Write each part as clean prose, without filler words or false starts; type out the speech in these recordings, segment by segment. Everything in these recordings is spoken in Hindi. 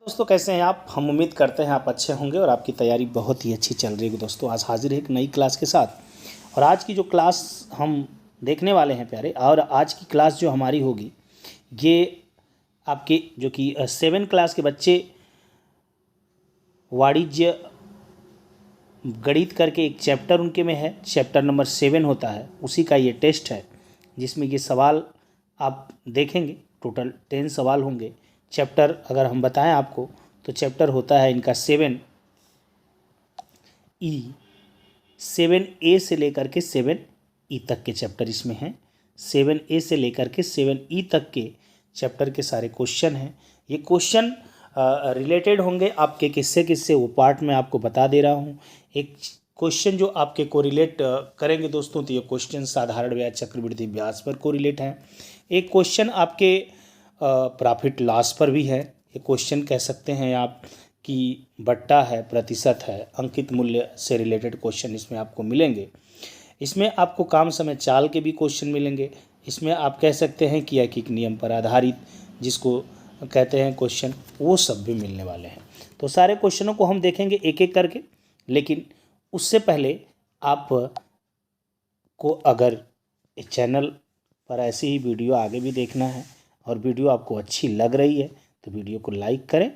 दोस्तों कैसे हैं आप। हम उम्मीद करते हैं आप अच्छे होंगे और आपकी तैयारी बहुत ही अच्छी चल रही है। दोस्तों आज हाजिर है एक नई क्लास के साथ और आज की जो क्लास हम देखने वाले हैं प्यारे, और आज की क्लास जो हमारी होगी ये आपके जो कि 7 क्लास के बच्चे वाणिज्य गणित करके एक चैप्टर उनके में है, चैप्टर नंबर 7 होता है, उसी का ये टेस्ट है जिसमें ये सवाल आप देखेंगे। टोटल 10 सवाल होंगे। चैप्टर अगर हम बताएं आपको तो चैप्टर होता है इनका 7E, 7A से लेकर के 7E तक के चैप्टर इसमें हैं। 7A से लेकर के 7E तक के चैप्टर के सारे क्वेश्चन हैं। ये क्वेश्चन रिलेटेड होंगे आपके किससे किससे, वो पार्ट मैं आपको बता दे रहा हूँ। एक क्वेश्चन जो आपके कोरिलेट करेंगे दोस्तों, तो ये क्वेश्चन साधारण ब्याज चक्रवृद्धि ब्याज पर कोरिलेट हैं। एक क्वेश्चन आपके प्रॉफिट लॉस पर भी है। ये क्वेश्चन कह सकते हैं आप कि बट्टा है, प्रतिशत है, अंकित मूल्य से रिलेटेड क्वेश्चन इसमें आपको मिलेंगे। इसमें आपको काम समय चाल के भी क्वेश्चन मिलेंगे। इसमें आप कह सकते हैं कि एक नियम पर आधारित जिसको कहते हैं क्वेश्चन, वो सब भी मिलने वाले हैं। तो सारे क्वेश्चनों को हम देखेंगे एक एक करके, लेकिन उससे पहले आप को अगर इस चैनल पर ऐसी ही वीडियो आगे भी देखना है और वीडियो आपको अच्छी लग रही है तो वीडियो को लाइक करें,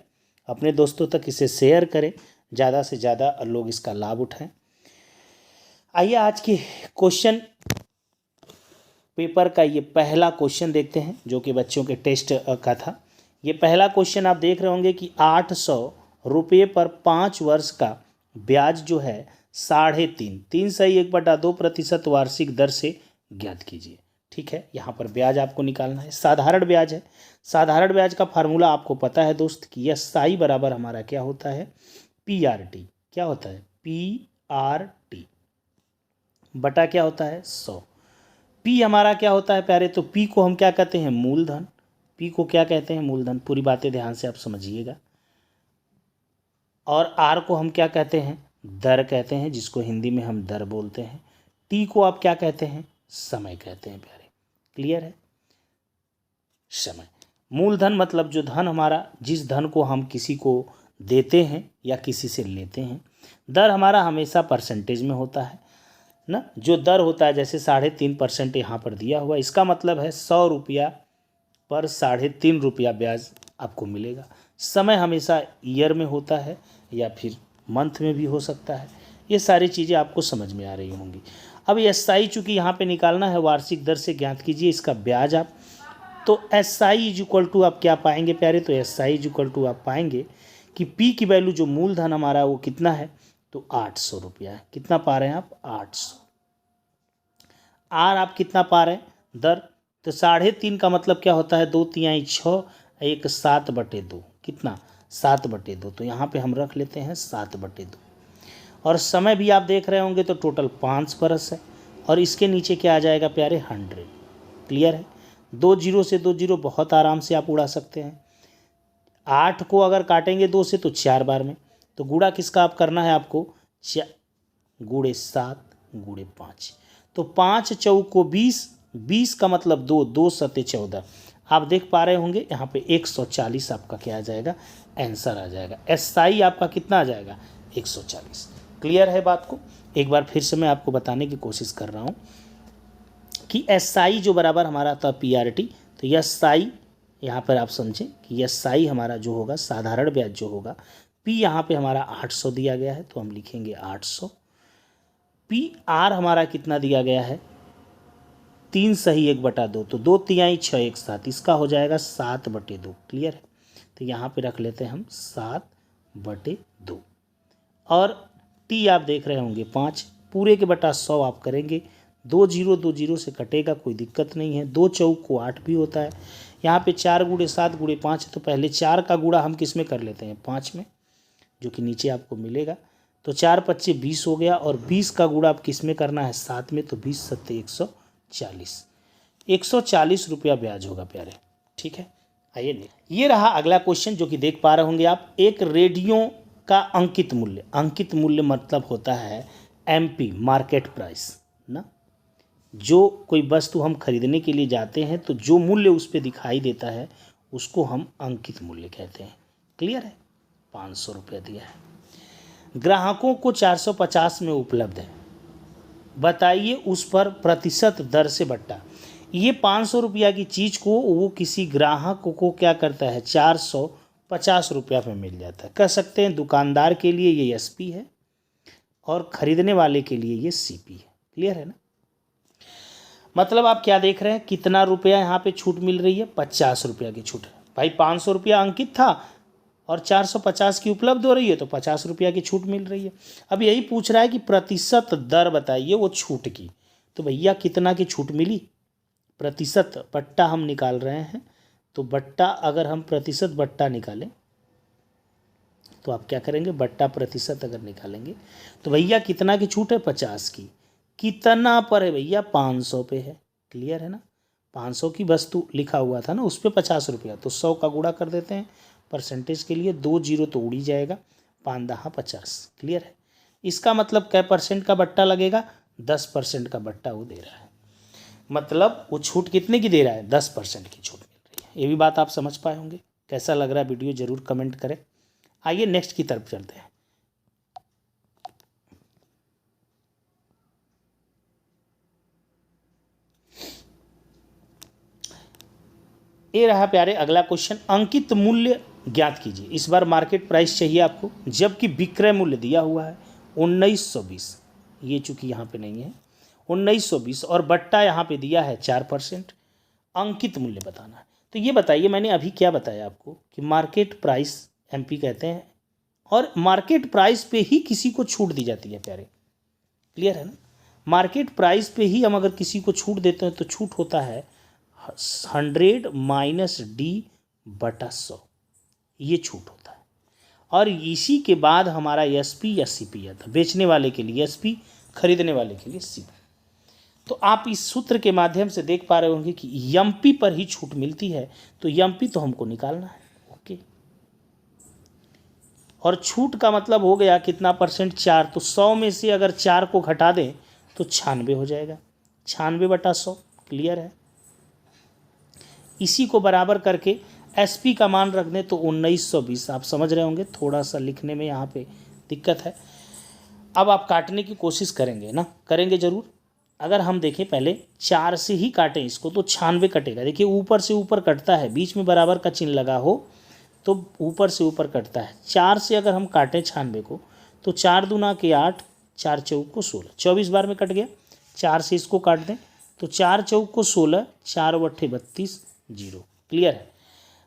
अपने दोस्तों तक इसे शेयर करें, ज़्यादा से ज़्यादा लोग इसका लाभ उठाएं। आइए आज के क्वेश्चन पेपर का ये पहला क्वेश्चन देखते हैं जो कि बच्चों के टेस्ट का था। ये पहला क्वेश्चन आप देख रहे होंगे कि 800 रुपये पर 5 वर्ष का ब्याज जो है 3.5 वार्षिक दर से ज्ञात कीजिए। ठीक है, यहाँ पर ब्याज आपको निकालना है। साधारण ब्याज है। साधारण ब्याज का फार्मूला आपको पता है दोस्त कि SI बराबर हमारा क्या होता है, PRT। क्या होता है, PRT बटा क्या होता है 100। P हमारा क्या होता है प्यारे, तो P को हम क्या कहते हैं, मूलधन। P को क्या कहते हैं, मूलधन। पूरी बातें ध्यान से आप समझिएगा। और R को हम क्या कहते हैं, दर कहते हैं, जिसको हिंदी में हम दर बोलते हैं। T को आप क्या कहते हैं, समय कहते हैं प्यारे। क्लियर है, समय। मूलधन मतलब जो धन हमारा, जिस धन को हम किसी को देते हैं या किसी से लेते हैं। दर हमारा हमेशा परसेंटेज में होता है ना। जो दर होता है जैसे 3.5% यहाँ पर दिया हुआ, इसका मतलब है 100 रुपया पर 3.5 रुपया ब्याज आपको मिलेगा। समय हमेशा ईयर में होता है या फिर मंथ में भी हो सकता है। ये सारी चीज़ें आपको समझ में आ रही होंगी। अब SI चूँकि यहाँ पे निकालना है, वार्षिक दर से ज्ञात कीजिए इसका ब्याज आप। तो SI इज इक्वल टू आप क्या पाएंगे प्यारे, तो SI इज इक्वल टू आप पाएंगे कि P की वैल्यू जो मूलधन हमारा वो कितना है, तो 800 रुपया है। कितना पा रहे हैं आप, 800। R आप कितना पा रहे हैं, दर। तो 3.5 का मतलब क्या होता है, 2 तिहाई 6, 1 7/2, कितना 7/2। तो यहाँ पे हम रख लेते हैं 7/2। और समय भी आप देख रहे होंगे तो टोटल 5 बरस है। और इसके नीचे क्या आ जाएगा प्यारे, 100। क्लियर है। 2 जीरो से 2 जीरो बहुत आराम से आप उड़ा सकते हैं। 8 को अगर काटेंगे 2 से तो 4 बार में, तो गुणा किसका आप करना है आपको, 4 गुणे 7 गुणे 5। तो 5 चौको 20, 20 का मतलब 2, 2 सते 14। आप देख पा रहे होंगे यहाँ पे 140 आपका क्या आ जाएगा, आंसर आ जाएगा। SI आपका कितना आ जाएगा, 140। क्लियर है बात को। एक बार फिर से मैं आपको बताने की कोशिश कर रहा हूँ कि SI जो बराबर हमारा था PRT, तो SI यहाँ पर आप समझें कि SI हमारा जो होगा, साधारण ब्याज जो होगा, P यहाँ पे हमारा 800 दिया गया है तो हम लिखेंगे 800। PR हमारा कितना दिया गया है, 3 सही 1/2, तो 2 तिहाई 6 1 7, इसका हो जाएगा 7/2। क्लियर है। तो यहाँ पे रख लेते हैं हम 7/2। और T आप देख रहे होंगे 5, पूरे के बटा 100 आप करेंगे। 2 जीरो 2 जीरो से कटेगा, कोई दिक्कत नहीं है। 2 चौको 8 भी होता है। यहाँ पे 4 गुणे 7 गुणे 5 है, तो पहले 4 का गुणा हम किस में कर लेते हैं, 5 में, जो कि नीचे आपको मिलेगा। तो 4 5 20 हो गया, और 20 का गुणा आप किस में करना है, 7 में, तो 20 सत्ते 140। 140 रुपया ब्याज होगा प्यारे। ठीक है, आइए नहीं, ये रहा अगला क्वेश्चन जो कि देख पा रहे होंगे आप। एक रेडियो का अंकित मूल्य, अंकित मूल्य मतलब होता है MP, मार्केट प्राइस ना। जो कोई वस्तु हम खरीदने के लिए जाते हैं तो जो मूल्य उस पर दिखाई देता है उसको हम अंकित मूल्य कहते हैं। क्लियर है, 500 रुपया दिया है। ग्राहकों को 450 में उपलब्ध है, बताइए उस पर प्रतिशत दर से बट्टा। ये 500 रुपया की चीज़ को वो किसी ग्राहक को क्या करता है, 450 रुपया में मिल जाता है। कह सकते हैं दुकानदार के लिए ये एसपी है और ख़रीदने वाले के लिए ये सीपी है। क्लियर है ना। मतलब आप क्या देख रहे हैं, कितना रुपया यहाँ पे छूट मिल रही है, 50 रुपया की छूट है। भाई 500 रुपया अंकित था और 450 की उपलब्ध हो रही है, तो 50 रुपया की छूट मिल रही है। अब यही पूछ रहा है कि प्रतिशत दर बताइए वो छूट की। तो भैया कितना की छूट मिली, प्रतिशत बट्टा हम निकाल रहे हैं। तो बट्टा अगर हम प्रतिशत बट्टा निकालें तो आप क्या करेंगे, बट्टा प्रतिशत अगर निकालेंगे तो भैया कितना की छूट है, 50 की। कितना पर है भैया, 500 पे है। क्लियर है ना। 500 की वस्तु लिखा हुआ था ना, उस पर 50 रुपया, तो 100 का गुणा कर देते हैं परसेंटेज के लिए। 2 जीरो तो उड़ी जाएगा, 5 दहा 50। क्लियर है। इसका मतलब क्या परसेंट का बट्टा लगेगा, 10% का बट्टा वो दे रहा है। मतलब वो छूट कितने की दे रहा है, 10% की छूट मिल रही है। ये भी बात आप समझ पाए होंगे। कैसा लग रहा है वीडियो ज़रूर कमेंट करें। आइए नेक्स्ट की तरफ चलते हैं। ये रहा प्यारे अगला क्वेश्चन, अंकित मूल्य ज्ञात कीजिए। इस बार मार्केट प्राइस चाहिए आपको, जबकि विक्रय मूल्य दिया हुआ है 1920। ये चूंकि यहाँ पे नहीं है, 1920 और बट्टा यहाँ पे दिया है 4%। अंकित मूल्य बताना है। तो ये बताइए, मैंने अभी क्या बताया आपको कि मार्केट प्राइस एमपी कहते हैं और मार्केट प्राइस पे ही किसी को छूट दी जाती है प्यारे। क्लियर है ना। मार्केट प्राइस पे ही हम अगर किसी को छूट देते हैं तो छूट होता है 100 माइनस डी बटा 100, ये छूट होता है। और इसी के बाद हमारा एसपी या सीपी आता है। बेचने वाले के लिए एसपी, खरीदने वाले के लिए सीपी। तो आप इस सूत्र के माध्यम से देख पा रहे होंगे कि एमपी पर ही छूट मिलती है, तो एमपी तो हमको निकालना है। ओके। और छूट का मतलब हो गया कितना परसेंट, 4। तो 100 में से अगर 4 को घटा दें तो 96 हो जाएगा, 96 बटा 100। क्लियर है। इसी को बराबर करके एसपी का मान रख दें तो 1920। आप समझ रहे होंगे, थोड़ा सा लिखने में यहाँ पे दिक्कत है। अब आप काटने की कोशिश करेंगे ना, करेंगे ज़रूर। अगर हम देखें पहले 4 से ही काटें इसको तो 96 कटेगा। देखिए ऊपर से ऊपर कटता है, बीच में बराबर का चिन्ह लगा हो तो ऊपर से ऊपर कटता है। 4 से अगर हम काटें 96 को तो 4 दूना के 8, 4 चौक को 16, 24 बार में कट गया। 4 से इसको काट दें तो 4 चौक को 16, 4 बट्ठे 32, 0। क्लियर है।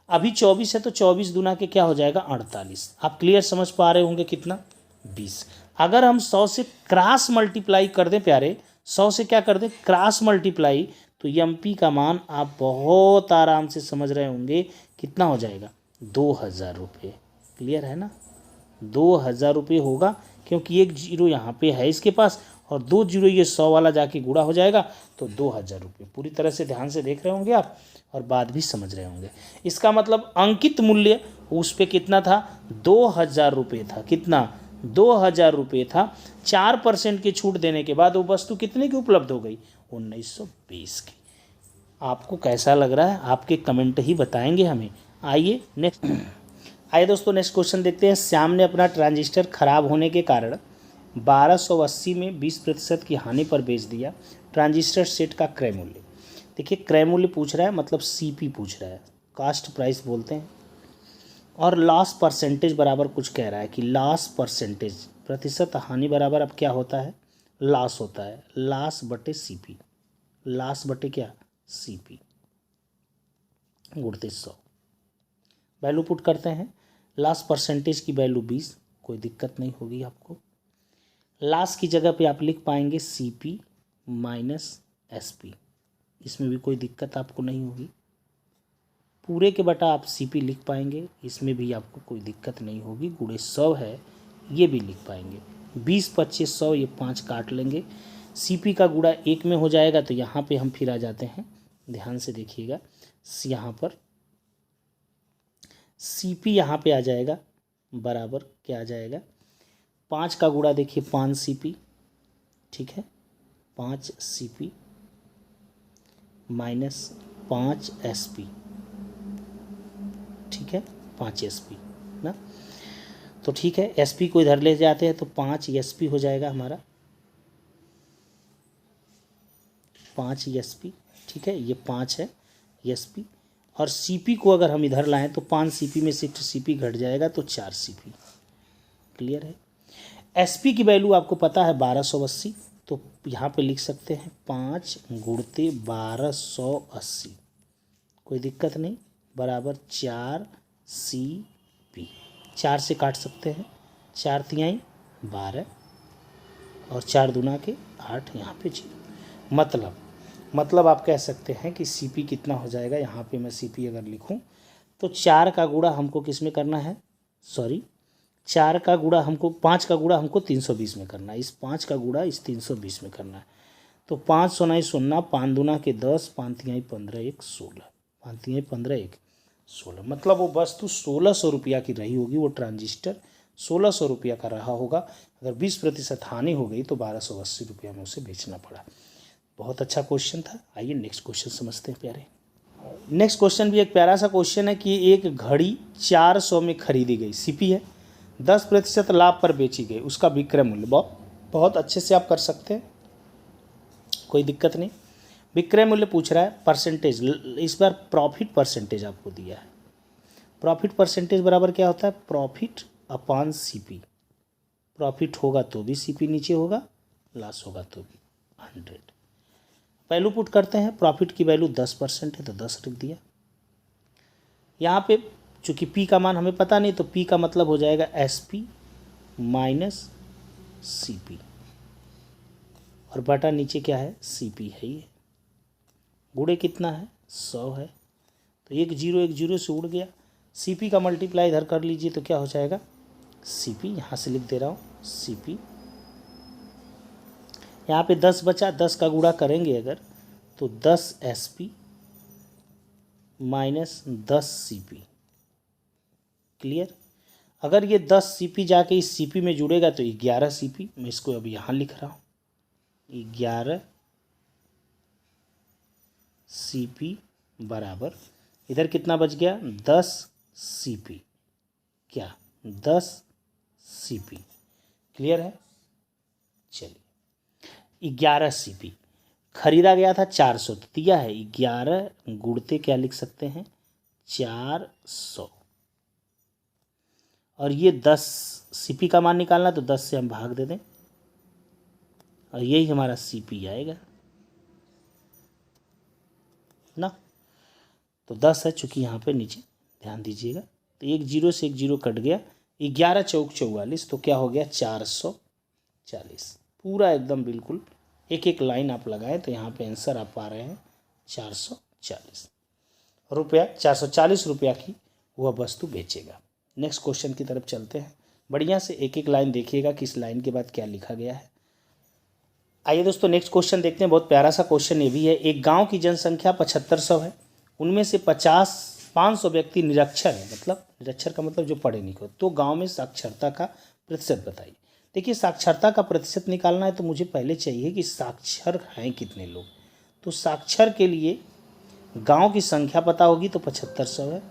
अभी 24 है तो 24 दूना के क्या हो जाएगा, 48। आप क्लियर समझ पा रहे होंगे कितना, 20। अगर हम 100 से क्रॉस मल्टीप्लाई कर दें प्यारे, 100 से क्या कर दें, क्रॉस मल्टीप्लाई, तो एमपी का मान आप बहुत आराम से समझ रहे होंगे कितना हो जाएगा, 2000 रुपये। क्लियर है ना। 2000 रुपये होगा, क्योंकि एक जीरो यहाँ पे है इसके पास और 2 जीरो ये 100 वाला जाके गुणा हो जाएगा, तो 2000 रुपये। पूरी तरह से ध्यान से देख रहे होंगे आप और बात भी समझ रहे होंगे। इसका मतलब अंकित मूल्य उस पर कितना था, 2000 रुपये था। कितना, 2000 रुपये था। 4% की छूट देने के बाद वो वस्तु कितने की उपलब्ध हो गई, 1920 की। आपको कैसा लग रहा है, आपके कमेंट ही बताएंगे हमें। आइए नेक्स्ट। आइए दोस्तों नेक्स्ट क्वेश्चन देखते हैं। श्याम ने अपना ट्रांजिस्टर खराब होने के कारण 1280 में 20% की हानि पर बेच दिया। ट्रांजिस्टर सेट का क्रय मूल्य। देखिए क्रय मूल्य पूछ रहा है, मतलब सीपी पूछ रहा है, कास्ट प्राइस बोलते हैं। और लॉस परसेंटेज बराबर कुछ कह रहा है कि लॉस परसेंटेज, प्रतिशत हानि बराबर अब क्या होता है, लॉस होता है। लॉस बटे सीपी, लॉस बटे क्या, सीपी गुणित 100। वैल्यू पुट करते हैं। लॉस परसेंटेज की वैल्यू 20, कोई दिक्कत नहीं होगी आपको। लॉस की जगह पे आप लिख पाएंगे सीपी माइनस एसपी, इसमें भी कोई दिक्कत आपको नहीं होगी। पूरे के बटा आप सीपी लिख पाएंगे, इसमें भी आपको कोई दिक्कत नहीं होगी। गुणे 100 है, ये भी लिख पाएंगे। 20 25 100, ये 5 काट लेंगे। सीपी का गुणा 1 में हो जाएगा, तो यहाँ पे हम फिर आ जाते हैं, ध्यान से देखिएगा। यहाँ पर सीपी यहाँ पे आ जाएगा, बराबर क्या आ जाएगा, 5 का गुणा देखिए 5 सीपी, ठीक है, 5 सीपी माइनस 5 एसपी, ठीक है, 5 एसपी। ना। तो ठीक है, SP को इधर ले जाते हैं तो 5 SP हो जाएगा हमारा, 5 SP। ठीक है, ये 5 है SP। और CP को अगर हम इधर लाएं तो 5 CP में 6 CP घट जाएगा तो 4 CP। क्लियर है। SP की वैल्यू आपको पता है 1280, तो यहाँ पे लिख सकते हैं 5 गुणते 1280, कोई दिक्कत नहीं, बराबर 4 CP। 4 से काट सकते हैं, 4 तिहाई 12 और 4 दूना के 8, यहाँ पे 0। मतलब आप कह सकते हैं कि CP कितना हो जाएगा। यहाँ पे मैं CP अगर लिखूं तो 4 का गुणा हमको किस में करना है, 4 का गुणा हमको 5 का गुणा हमको 320 में करना है, इस 5 का गुणा इस 320 में करना है। तो 5 सोना 0, 5 दूना के 10, 5 तिहाई 15, 1 16, 5 तिहाई 15, 1 16। मतलब वो वस्तु 1600 रुपया की रही होगी, वो ट्रांजिस्टर 1600 रुपया का रहा होगा। अगर 20% हानि हो गई तो 1280 रुपया में उसे बेचना पड़ा। बहुत अच्छा क्वेश्चन था। आइए नेक्स्ट क्वेश्चन समझते हैं प्यारे। नेक्स्ट क्वेश्चन भी एक प्यारा सा क्वेश्चन है कि एक घड़ी 400 में खरीदी गई, CP है, 10% लाभ पर बेची गई, उसका विक्रय मूल्य। बहुत अच्छे से आप कर सकते हैं, कोई दिक्कत नहीं। विक्रय मूल्य पूछ रहा है, परसेंटेज, इस बार प्रॉफिट परसेंटेज आपको दिया है। प्रॉफिट परसेंटेज बराबर क्या होता है, प्रॉफिट अपॉन CP। प्रॉफिट होगा तो भी CP नीचे होगा, लॉस होगा तो भी 100। वैल्यू पुट करते हैं, प्रॉफिट की वैल्यू 10% है तो 10 लिख दिया। यहाँ पे चूँकि P का मान हमें पता नहीं, तो P का मतलब हो जाएगा SP माइनस CP, और बटा नीचे क्या है, CP है। ये गुणे कितना है, 100 है, तो 1 0 1 0 से उड़ गया। CP का मल्टीप्लाई इधर कर लीजिए तो क्या हो जाएगा, CP। यहाँ से लिख दे रहा हूँ CP। यहाँ पे 10 बचा, 10 का गुणा करेंगे अगर तो 10 SP माइनस 10 CP। क्लियर। अगर ये 10 CP जाके इस CP में जुड़ेगा तो 11 CP। मैं इसको अभी यहाँ लिख रहा हूँ, 11 CP बराबर, इधर कितना बच गया, 10 CP। क्या, 10 CP। क्लियर है। चलिए 11 CP खरीदा गया था 400, तो दिया है 11 गुणते क्या लिख सकते हैं, 400। और ये 10 CP का मान निकालना, तो 10 से हम भाग दे दें और यही हमारा CP आएगा ना। तो 10 है, चूँकि यहाँ पे नीचे ध्यान दीजिएगा, तो 1 0 से 1 0 कट गया, 11 चौक 44, तो क्या हो गया, 440। पूरा एकदम बिल्कुल एक एक लाइन आप लगाएं तो यहाँ पे आंसर आप पा रहे हैं 440 रुपया। 440 रुपया की वह वस्तु बेचेगा। नेक्स्ट क्वेश्चन की तरफ चलते हैं। बढ़िया से एक एक लाइन देखिएगा कि इस लाइन के बाद क्या लिखा गया है। आइए दोस्तों नेक्स्ट क्वेश्चन देखते हैं। बहुत प्यारा सा क्वेश्चन ये भी है। एक गांव की जनसंख्या 7500 है, उनमें से 500 व्यक्ति निरक्षर है, मतलब निरक्षर का मतलब जो पढ़े लिखे हो। तो गांव में साक्षरता का प्रतिशत बताइए। देखिए साक्षरता का प्रतिशत निकालना है तो मुझे पहले चाहिए कि साक्षर हैं कितने लोग। तो साक्षर के लिए गांव की संख्या पता होगी तो 7500 है।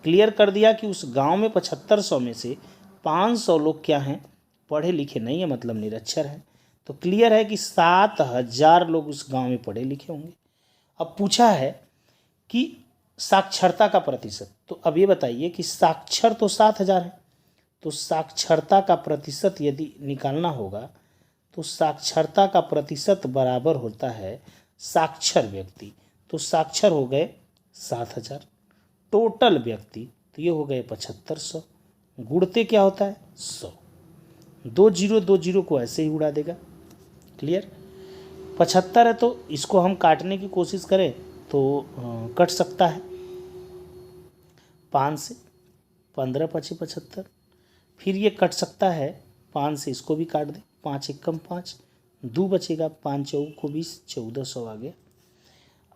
क्लियर कर दिया कि उस गांव में 7500 में से 500 लोग क्या हैं, पढ़े लिखे नहीं है, मतलब निरक्षर हैं। तो क्लियर है कि 7000 लोग उस गांव में पढ़े लिखे होंगे। अब पूछा है कि साक्षरता का प्रतिशत, तो अब ये बताइए कि साक्षर तो 7000 है, तो साक्षरता का प्रतिशत यदि निकालना होगा तो साक्षरता का प्रतिशत बराबर होता है साक्षर व्यक्ति। तो साक्षर हो गए 7000, टोटल व्यक्ति तो ये हो गए 7500, गुणते क्या होता है 100। 2 0 को ऐसे ही उड़ा देगा। क्लियर। 75 है तो इसको हम काटने की कोशिश करें तो कट सकता है 5 से, 15 5 75। फिर ये कट सकता है 5 से, इसको भी काट दें, 5 1 कम 5, 2 बचेगा, 5 4 को 20, 1400 आ गया।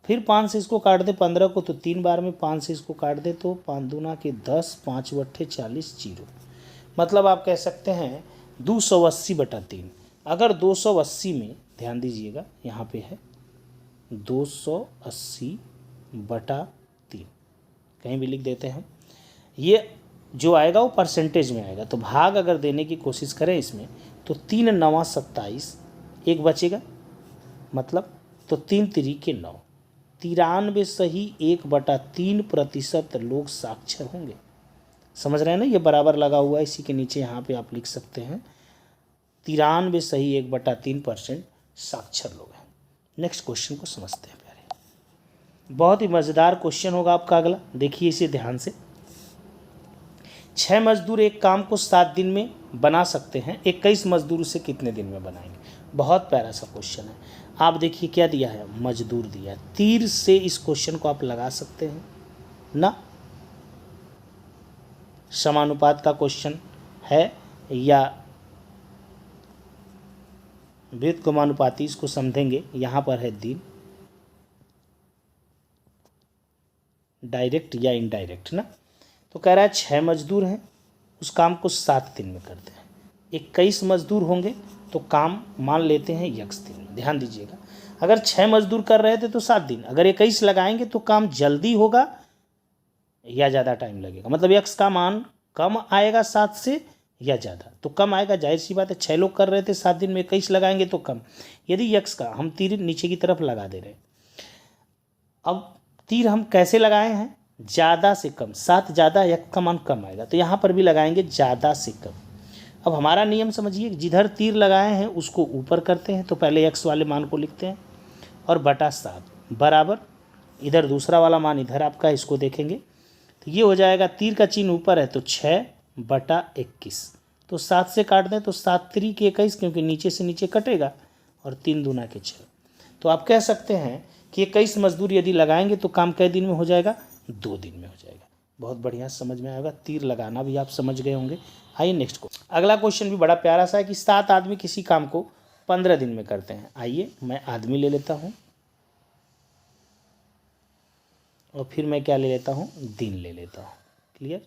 फिर 5 से इसको काट दे 15 को, तो 3 बार में 5 से इसको काट दे तो 5 दूना के 10, 5 बट्ठे 40, 0। मतलब आप कह सकते हैं 280/3। अगर 280 में ध्यान दीजिएगा यहाँ पे है 280/3, कहीं भी लिख देते हैं। ये जो आएगा वो परसेंटेज में आएगा। तो भाग अगर देने की कोशिश करें इसमें तो 3 9 27, एक बचेगा मतलब, तो 3 3 9, 93 सही 1/3% लोग साक्षर होंगे। समझ रहे हैं ना, ये बराबर लगा हुआ है, इसी के नीचे यहाँ पे आप लिख सकते हैं 93 सही 1/3% साक्षर लोग हैं। नेक्स्ट क्वेश्चन को समझते हैं प्यारे, बहुत ही मज़ेदार क्वेश्चन होगा आपका अगला, देखिए इसे ध्यान से। 6 मजदूर एक काम को 7 दिन में बना सकते हैं, 21 मजदूर उसे कितने दिन में बनाएंगे। बहुत प्यारा सा क्वेश्चन है। आप देखिए क्या दिया है, मजदूर दिया है। तीर से इस क्वेश्चन को आप लगा सकते हैं ना, समानुपात का क्वेश्चन है या व्युत्क्रमानुपाती, इसको समझेंगे। यहाँ पर है दिन, डायरेक्ट या इनडायरेक्ट ना। तो कह रहा है 6 मजदूर हैं, उस काम को 7 दिन में करते हैं। 21 मजदूर होंगे तो काम मान लेते हैं x दिन में। ध्यान दीजिएगा, अगर 6 मजदूर कर रहे थे तो 7 दिन, अगर 21 लगाएंगे तो काम जल्दी होगा या ज़्यादा टाइम लगेगा। मतलब x का मान कम आएगा 7 से या ज़्यादा, तो कम आएगा, जाहिर सी बात है। 6 लोग कर रहे थे 7 दिन में, 21 लगाएंगे तो कम। यदि x का हम तीर नीचे की तरफ लगा दे रहे हैं, अब तीर हम कैसे लगाए हैं, ज़्यादा से कम, 7 ज़्यादा x का मान कम आएगा, तो यहाँ पर भी लगाएंगे ज़्यादा से कम। अब हमारा नियम समझिए, जिधर तीर लगाए हैं उसको ऊपर करते हैं, तो पहले x वाले मान को लिखते हैं और बटा 7 बराबर इधर दूसरा वाला मान इधर आपका, इसको देखेंगे तो ये हो जाएगा, तीर का चिन्ह ऊपर है तो 6/21, तो 7 से काट दें तो 7 3 के 21, क्योंकि नीचे से नीचे कटेगा, और 3 दूना के 6। तो आप कह सकते हैं कि 21 मजदूर यदि लगाएंगे तो काम कै दिन में हो जाएगा, 2 दिन में हो जाएगा। बहुत बढ़िया, समझ में आएगा, तीर लगाना भी आप समझ गए होंगे। आइए नेक्स्ट को, अगला क्वेश्चन भी बड़ा प्यारा सा है कि 7 आदमी किसी काम को 15 दिन में करते हैं। आइए मैं आदमी ले लेता हूँ और फिर मैं क्या ले लेता हूँ, दिन ले लेता हूँ। क्लियर।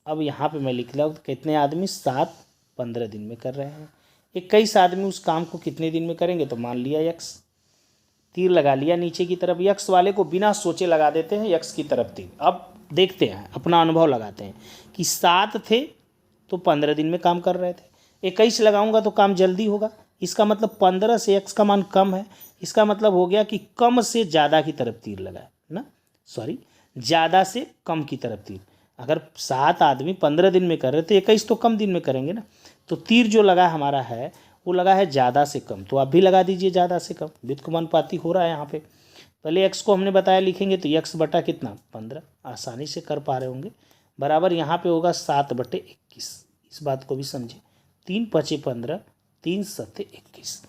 अब यहाँ पे मैं लिख रहा हूँ कितने आदमी, 7 15 दिन में कर रहे हैं। 21 आदमी उस काम को कितने दिन में करेंगे, तो मान लिया x, तीर लगा लिया नीचे की तरफ, x वाले को बिना सोचे लगा देते हैं x की तरफ तीर। अब देखते हैं, अपना अनुभव लगाते हैं कि 7 थे तो 15 दिन में काम कर रहे थे, 21 लगाऊंगा तो काम जल्दी होगा, इसका मतलब 15 से x का मान कम है, इसका मतलब हो गया कि कम से ज़्यादा की तरफ तीर लगाए ना, सॉरी ज़्यादा से कम की तरफ तीर। अगर 7 आदमी 15 दिन में कर रहे थे, 21 तो कम दिन में करेंगे ना, तो तीर जो लगा हमारा है वो लगा है ज़्यादा से कम, तो आप भी लगा दीजिए ज़्यादा से कम, व्युत्क्रमानुपाती हो रहा है यहाँ पे। पहले x को हमने बताया लिखेंगे तो x बटा कितना 15, आसानी से कर पा रहे होंगे, बराबर यहाँ पे होगा 7/21। इस बात को भी समझे, 3 5 15, 3 7 21,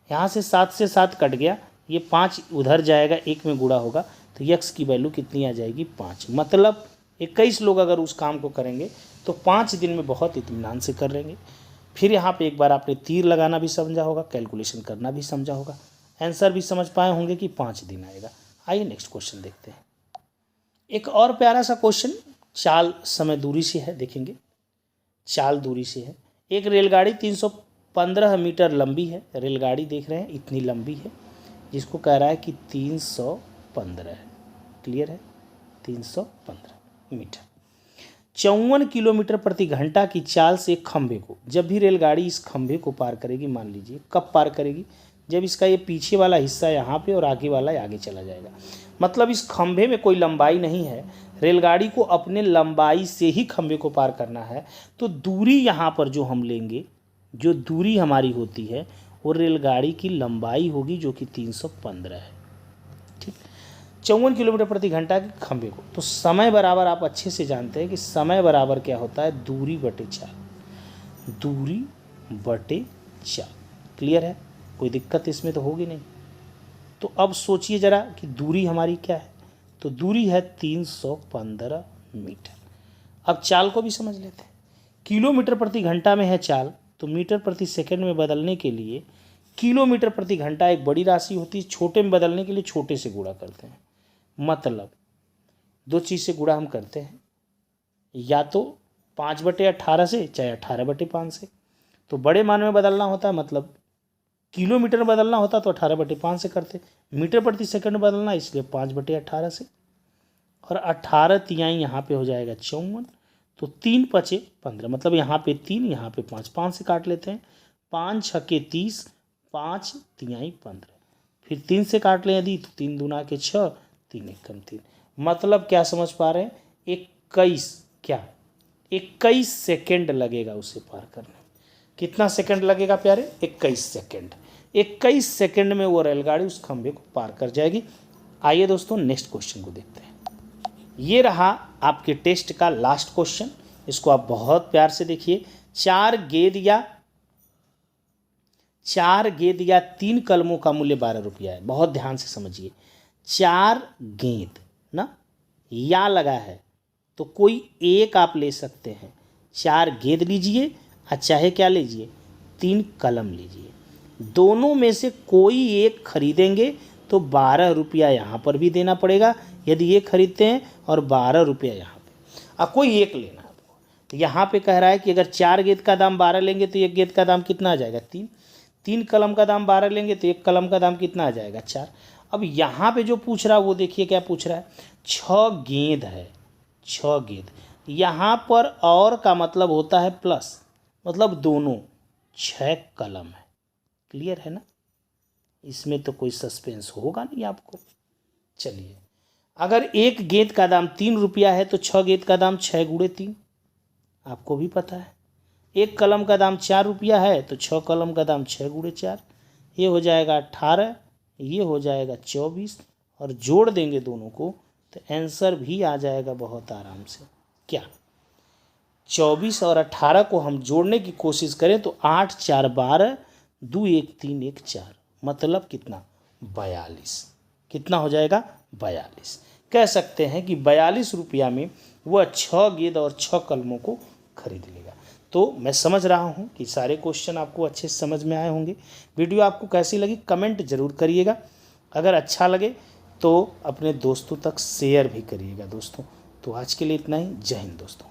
यहाँ से 7 से 7 कट गया, ये 5 उधर जाएगा, 1 में गुणा होगा, तो x की वैल्यू कितनी आ जाएगी 5। मतलब 21 लोग अगर उस काम को करेंगे तो 5 दिन में बहुत इत्मीनान से कर लेंगे। फिर यहाँ पे एक बार आपने तीर लगाना भी समझा होगा, कैलकुलेशन करना भी समझा होगा, आंसर भी समझ पाए होंगे कि 5 दिन आएगा। आइए नेक्स्ट क्वेश्चन देखते हैं। एक और प्यारा सा क्वेश्चन चाल समय दूरी से है, देखेंगे चाल दूरी से है। एक रेलगाड़ी 315 मीटर लंबी है, रेलगाड़ी देख रहे हैं इतनी लंबी है, जिसको कह रहा है कि 315 है। क्लियर है, 315 मीटर, 54 किलोमीटर प्रति घंटा की चाल से खंभे को, जब भी रेलगाड़ी इस खंभे को पार करेगी, मान लीजिए कब पार करेगी, जब इसका ये पीछे वाला हिस्सा यहाँ पे और आगे वाला आगे चला जाएगा। मतलब इस खंभे में कोई लंबाई नहीं है, रेलगाड़ी को अपने लंबाई से ही खंभे को पार करना है। तो दूरी यहाँ पर जो हम लेंगे, जो दूरी हमारी होती है वो रेलगाड़ी की लंबाई होगी, जो कि 315 है। ठीक, 54 किलोमीटर प्रति घंटा के खंभे को, तो समय बराबर आप अच्छे से जानते हैं कि समय बराबर क्या होता है, दूरी बटे चाल, दूरी बटे चाल। क्लियर है, कोई दिक्कत इसमें तो होगी नहीं। तो अब सोचिए ज़रा कि दूरी हमारी क्या है, तो दूरी है 315 मीटर। अब चाल को भी समझ लेते हैं, किलोमीटर प्रति घंटा में है चाल, तो मीटर प्रति सेकंड में बदलने के लिए किलोमीटर प्रति घंटा एक बड़ी राशि होती है, छोटे में बदलने के लिए छोटे से गुणा करते हैं। मतलब दो चीज़ से गुणा हम करते हैं, या तो 5/18 से, चाहे 18/5 से। तो बड़े मान में बदलना होता है, मतलब किलोमीटर में बदलना होता तो 18/5 से करते, मीटर प्रति सेकंड बदलना इसलिए 5/18 से, और 18 तिहाई यहाँ पे हो जाएगा 54, तो 3 पचे 15, मतलब यहाँ पे 3 यहाँ पे 5, 5 से काट लेते हैं, 5 छके 30, 5 तिहाई 15, फिर 3 से काट लें यदि तो 3 दूना के 6, 3 एकम 3, मतलब क्या समझ पा रहे हैं, 21 सेकेंड लगेगा उसे पार करने। कितना सेकंड लगेगा प्यारे? 21 सेकंड। 21 सेकंड में वो रेलगाड़ी उस खंभे को पार कर जाएगी। आइए दोस्तों नेक्स्ट क्वेश्चन को देखते हैं। ये रहा आपके टेस्ट का लास्ट क्वेश्चन, इसको आप बहुत प्यार से देखिए। 4 गेंद या 3 कलमों का मूल्य 12 रुपया है। बहुत ध्यान से समझिए, 4 गेंद ना या लगा है तो कोई एक आप ले सकते हैं। 4 गेंद लीजिए और चाहे क्या लीजिए, 3 कलम लीजिए, दोनों में से कोई एक खरीदेंगे तो 12 रुपया यहाँ पर भी देना पड़ेगा यदि ये खरीदते हैं, और 12 रुपया यहाँ पे। अब कोई एक लेना है आपको, तो यहाँ पे कह रहा है कि अगर 4 गेंद का दाम 12 लेंगे तो 1 गेंद का दाम कितना आ जाएगा? 3। 3 कलम का दाम 12 लेंगे तो 1 कलम का दाम कितना आ जाएगा? 4। अब यहाँ पे जो पूछ रहा है वो देखिए क्या पूछ रहा है, 6 गेंद है, 6 गेंद। यहाँ पर और का मतलब होता है प्लस, मतलब दोनों 6 कलम है। क्लियर है ना? इसमें तो कोई सस्पेंस होगा नहीं आपको। चलिए, अगर 1 गेंद का दाम 3 रुपया है तो 6 गेंद का दाम 6 गुणे 3, आपको भी पता है। 1 कलम का दाम 4 रुपया है तो 6 कलम का दाम 6 गुणे 4, ये हो जाएगा 18, ये हो जाएगा 24, और जोड़ देंगे दोनों को तो आंसर भी आ जाएगा बहुत आराम से। क्या 24 और 18 को हम जोड़ने की कोशिश करें तो 8 4 12, 2 1 3 1 4, मतलब कितना? 42। कितना हो जाएगा? 42। कह सकते हैं कि 42 रुपया में वह 6 गेंद और 6 कलमों को खरीद लेगा। तो मैं समझ रहा हूं कि सारे क्वेश्चन आपको अच्छे से समझ में आए होंगे। वीडियो आपको कैसी लगी कमेंट जरूर करिएगा, अगर अच्छा लगे तो अपने दोस्तों तक शेयर भी करिएगा दोस्तों। तो आज के लिए इतना ही। जय हिंद दोस्तों।